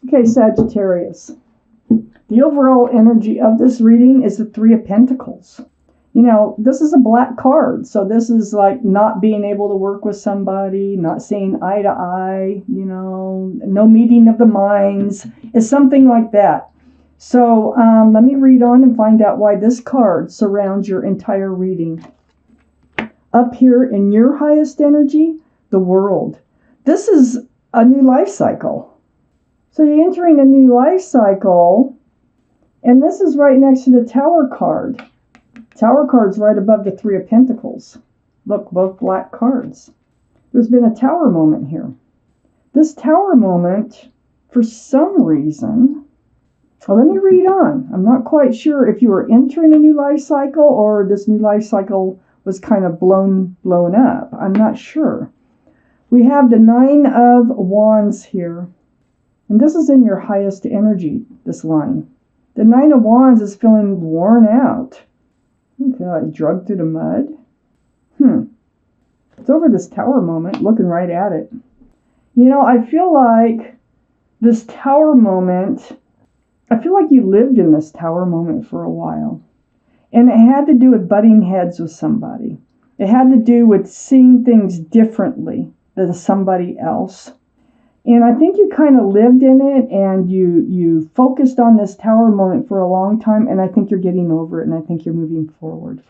Okay, Sagittarius. The overall energy of this reading is the Three of Pentacles. You know, this is a black card, so this is like not being able to work with somebody, not seeing eye to eye, you know, no meeting of the minds. It's something like that. So let me read on and find out why this card surrounds your entire reading. Up here in your highest energy, the world. This is a new life cycle. So you're entering a new life cycle, and this is right next to the Tower card. Tower card's right above the Three of Pentacles. Look, both black cards. There's been a Tower moment here. This Tower moment, for some reason, well, let me read on. I'm not quite sure if you were entering a new life cycle or this new life cycle was kind of blown up. I'm not sure. We have the Nine of Wands here. And this is in your highest energy, this line. The Nine of Wands is feeling worn out. You feel like drugged through the mud. It's over this Tower moment, looking right at it. You know, I feel like this Tower moment, I feel like you lived in this Tower moment for a while. And it had to do with butting heads with somebody. It had to do with seeing things differently than somebody else. And I think you kind of lived in it, and you focused on this Tower moment for a long time, and I think you're getting over it, and I think you're moving forward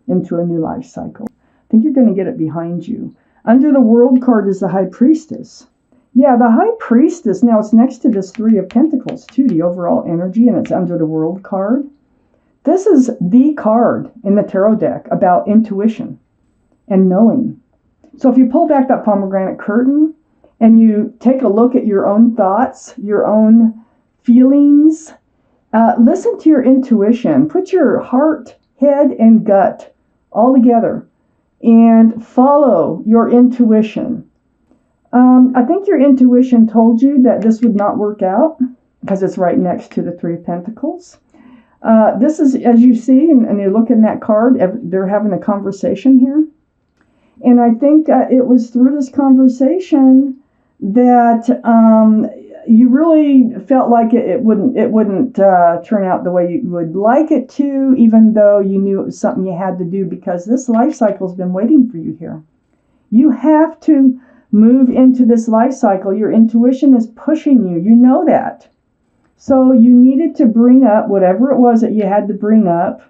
into a new life cycle. I think you're going to get it behind you. Under the World card is the High Priestess. Yeah, the High Priestess, now it's next to this Three of Pentacles too, the overall energy, and it's under the World card. This is the card in the tarot deck about intuition and knowing. So if you pull back that pomegranate curtain and you take a look at your own thoughts, your own feelings, listen to your intuition. Put your heart, head, and gut all together and follow your intuition. I think your intuition told you that this would not work out because it's right next to the Three of Pentacles. This is, as you see, and you look in that card, they're having a conversation here. And I think it was through this conversation that you really felt like it wouldn't turn out the way you would like it to, even though you knew it was something you had to do, because this life cycle has been waiting for you here. You have to move into this life cycle. Your intuition is pushing you. You know that. So you needed to bring up whatever it was that you had to bring up.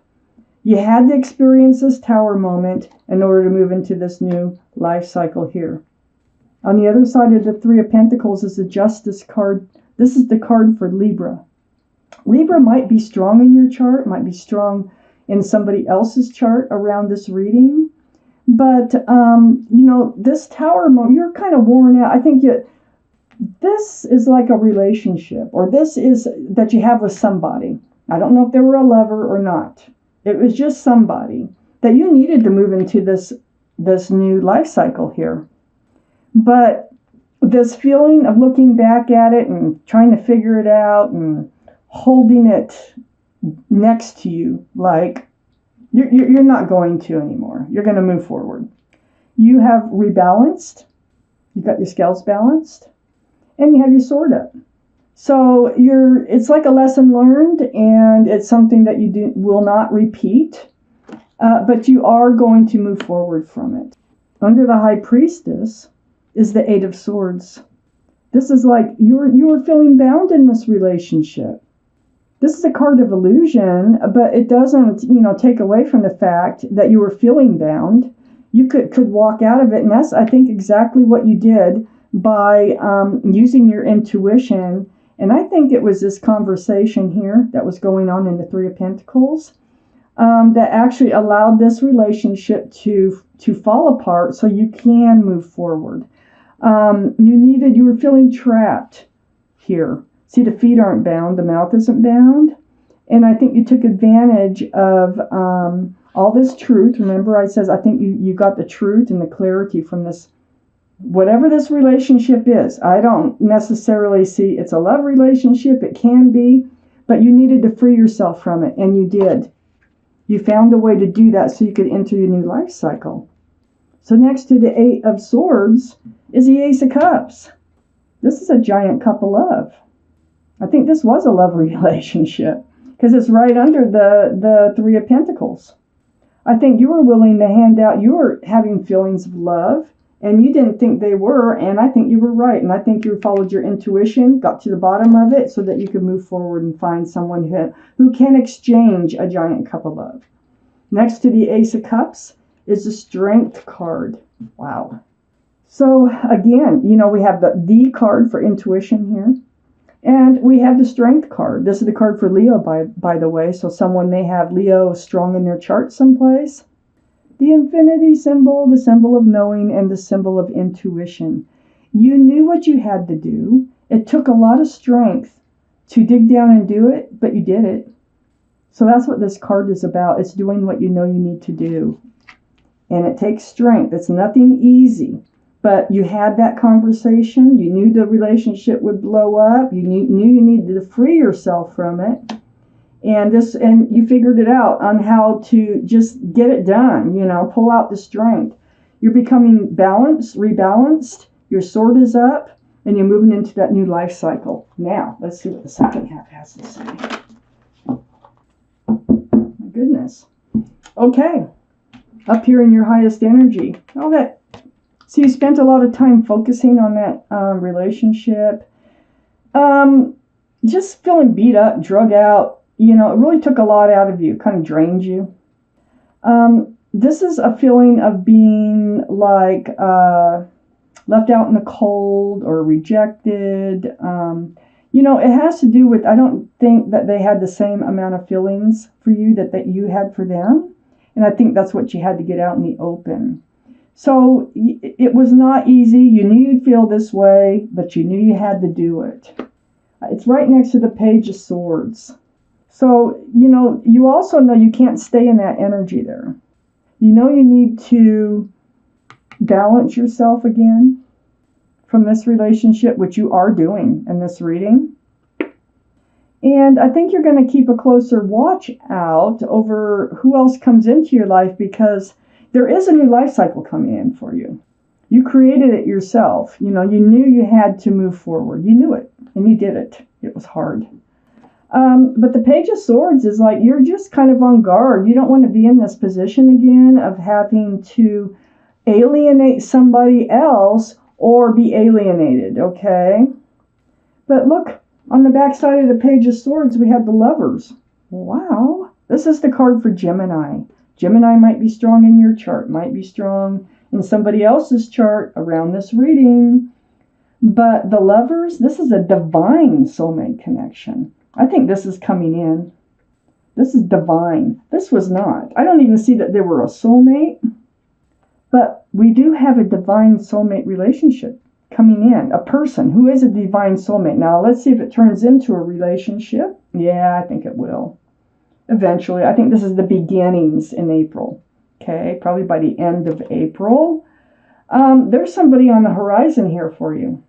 You had to experience this Tower moment in order to move into this new life cycle here. On the other side of the Three of Pentacles is the Justice card. This is the card for Libra. Libra might be strong in your chart, might be strong in somebody else's chart around this reading. But, you know, this Tower moment, you're kind of worn out. I think this is like a relationship, or this is that you have with somebody. I don't know if they were a lover or not. It was just somebody that you needed to move into this new life cycle here. But this feeling of looking back at it and trying to figure it out and holding it next to you, like you're not going to anymore. You're going to move forward. You have rebalanced. You got your scales balanced. And you have your sword up. So it's like a lesson learned, and it's something that you will not repeat, but you are going to move forward from it. Under the High Priestess is the Eight of Swords. This is like you were feeling bound in this relationship. This is a card of illusion, but it doesn't, take away from the fact that you were feeling bound. You could walk out of it, and that's, I think, exactly what you did by using your intuition. And I think it was this conversation here that was going on in the Three of Pentacles that actually allowed this relationship to fall apart so you can move forward. You were feeling trapped here. See, the feet aren't bound, the mouth isn't bound. And I think you took advantage of all this truth. Remember, I think you got the truth and the clarity from this. Whatever this relationship is, I don't necessarily see it's a love relationship. It can be, but you needed to free yourself from it, and you did. You found a way to do that so you could enter your new life cycle. So next to the Eight of Swords is the Ace of Cups. This is a giant cup of love. I think this was a love relationship because it's right under the Three of Pentacles. I think you were willing to hand out, you were having feelings of love and you didn't think they were, and I think you were right. And I think you followed your intuition, got to the bottom of it so that you could move forward and find someone who can exchange a giant cup of love. Next to the Ace of Cups is the Strength card. Wow. So again, you know, we have the card for intuition here. And we have the Strength card. This is the card for Leo, by the way. So someone may have Leo strong in their chart someplace. The infinity symbol, the symbol of knowing, and the symbol of intuition. You knew what you had to do. It took a lot of strength to dig down and do it, but you did it. So that's what this card is about. It's doing what you know you need to do. And it takes strength. It's nothing easy. But you had that conversation. You knew the relationship would blow up. You knew you needed to free yourself from it. And you figured it out on how to just get it done, you know, pull out the strength. You're becoming balanced, rebalanced. Your sword is up, and you're moving into that new life cycle. Now, let's see what the second half has to say. My goodness. Okay. Up here in your highest energy. Okay. So you spent a lot of time focusing on that relationship. Just feeling beat up, drug out. You know, it really took a lot out of you, kind of drained you. This is a feeling of being like left out in the cold or rejected. You know, it has to do with, I don't think that they had the same amount of feelings for you that you had for them. And I think that's what you had to get out in the open. So it was not easy. You knew you'd feel this way, but you knew you had to do it. It's right next to the Page of Swords. So, you know, you also know you can't stay in that energy there. You know you need to balance yourself again from this relationship, which you are doing in this reading. And I think you're going to keep a closer watch out over who else comes into your life, because there is a new life cycle coming in for you. You created it yourself. You know, you knew you had to move forward. You knew it, and you did it. It was hard. But the Page of Swords is like, you're just kind of on guard. You don't want to be in this position again of having to alienate somebody else or be alienated, okay? But look, on the back side of the Page of Swords, we have the Lovers. Wow. This is the card for Gemini. Gemini might be strong in your chart, might be strong in somebody else's chart around this reading. But the Lovers, this is a divine soulmate connection. I think this is coming in. This is divine. This was not. I don't even see that they were a soulmate. But we do have a divine soulmate relationship coming in. A person who is a divine soulmate. Now, let's see if it turns into a relationship. Yeah, I think it will. Eventually. I think this is the beginnings in April. Okay, probably by the end of April. There's somebody on the horizon here for you.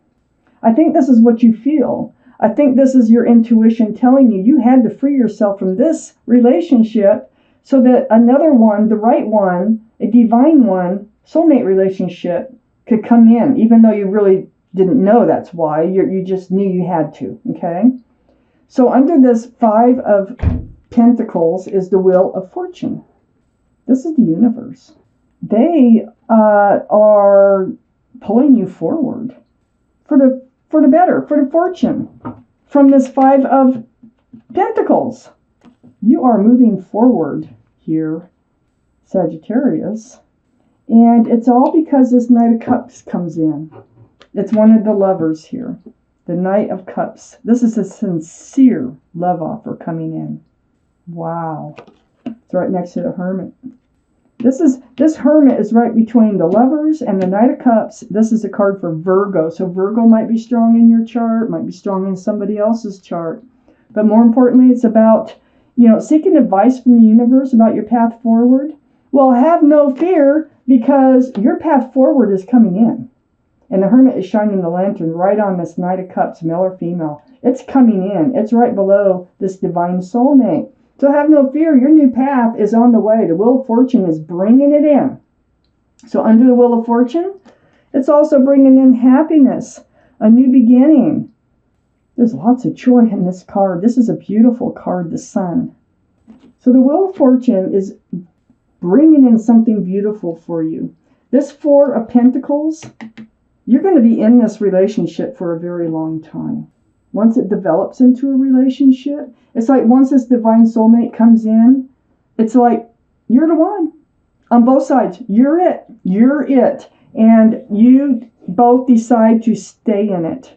I think this is what you feel. I think this is your intuition telling you you had to free yourself from this relationship so that another one, the right one, a divine one, soulmate relationship could come in, even though you really didn't know that's why. You just knew you had to, okay? So under this Five of Pentacles is the Wheel of Fortune. This is the universe. They are pulling you forward for the better, for the fortune. From this Five of Pentacles, you are moving forward here, Sagittarius. And it's all because this Knight of Cups comes in. It's one of the Lovers here. The Knight of Cups. This is a sincere love offer coming in. Wow. It's right next to the Hermit. This Hermit is right between the Lovers and the Knight of Cups. This is a card for Virgo. So Virgo might be strong in your chart, might be strong in somebody else's chart. But more importantly, it's about, you know, seeking advice from the universe about your path forward. Well, have no fear, because your path forward is coming in. And the Hermit is shining the lantern right on this Knight of Cups, male or female. It's coming in. It's right below this divine soulmate. So have no fear. Your new path is on the way. The Wheel of Fortune is bringing it in. So under the Wheel of Fortune, it's also bringing in happiness, a new beginning. There's lots of joy in this card. This is a beautiful card, the Sun. So the Wheel of Fortune is bringing in something beautiful for you. This Four of Pentacles, you're going to be in this relationship for a very long time. Once it develops into a relationship, it's like once this divine soulmate comes in, it's like you're the one. On both sides, you're it. You're it. And you both decide to stay in it.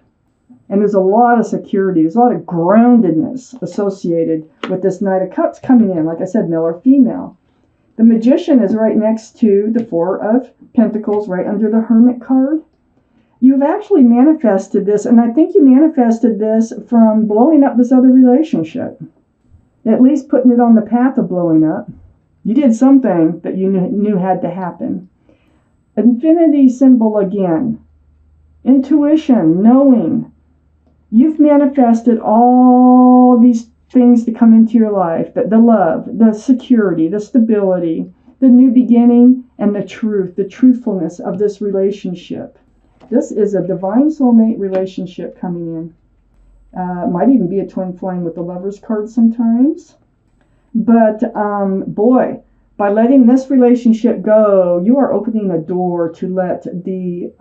And there's a lot of security. There's a lot of groundedness associated with this Knight of Cups coming in. Like I said, male or female. The Magician is right next to the Four of Pentacles, right under the Hermit card. You've actually manifested this, and I think you manifested this from blowing up this other relationship. At least putting it on the path of blowing up. You did something that you knew had to happen. Infinity symbol again. Intuition, knowing. You've manifested all these things to come into your life. The love, the security, the stability, the new beginning, and the truth, the truthfulness of this relationship. This is a divine soulmate relationship coming in. Might even be a twin flame with the Lovers card sometimes. But boy, by letting this relationship go, you are opening a door to let the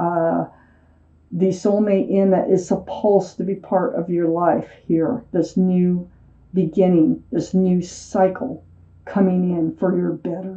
soulmate in that is supposed to be part of your life here. This new beginning, this new cycle coming in for your better.